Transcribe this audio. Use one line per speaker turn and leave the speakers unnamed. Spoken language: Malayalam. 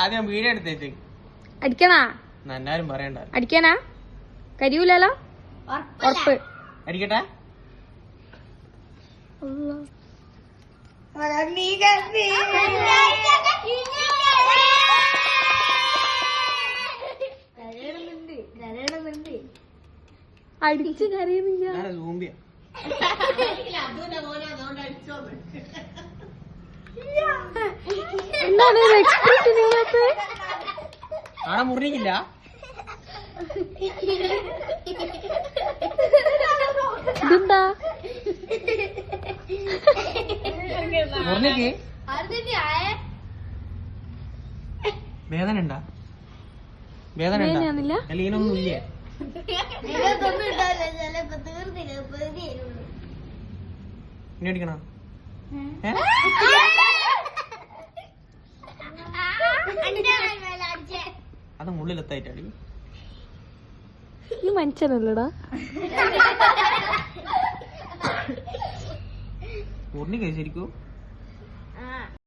ആദ്യം വീഡിയോ എടുത്തേക്ക്.
അടിക്കണാ?
എന്നാരും പറയണ്ട.
അടിക്കാനാ? കരിയൂലല്ലോ? ഉറപ്പ്.
അടിക്കട്ടെ?
അടിച്ച് കരയുന്നില്ല. എന്താണ് എക്സ്പ്രഷൻ
ആണെ മുറിക്കില്ല.
ഇതെന്താ?
മുറിക്ക് വേദന ഉണ്ടാ? വേദന
വേദനയൊന്നുമില്ല.
ലീനൊന്നും ഇല്ലേ? ഇനി അടിക്കണോ? അത് മുള്ളിലെത്തായിട്ടടി.
ഈ മനുഷ്യനല്ലടാ.
മുറിഞ്ഞ് കഴിച്ചിരിക്കൂ.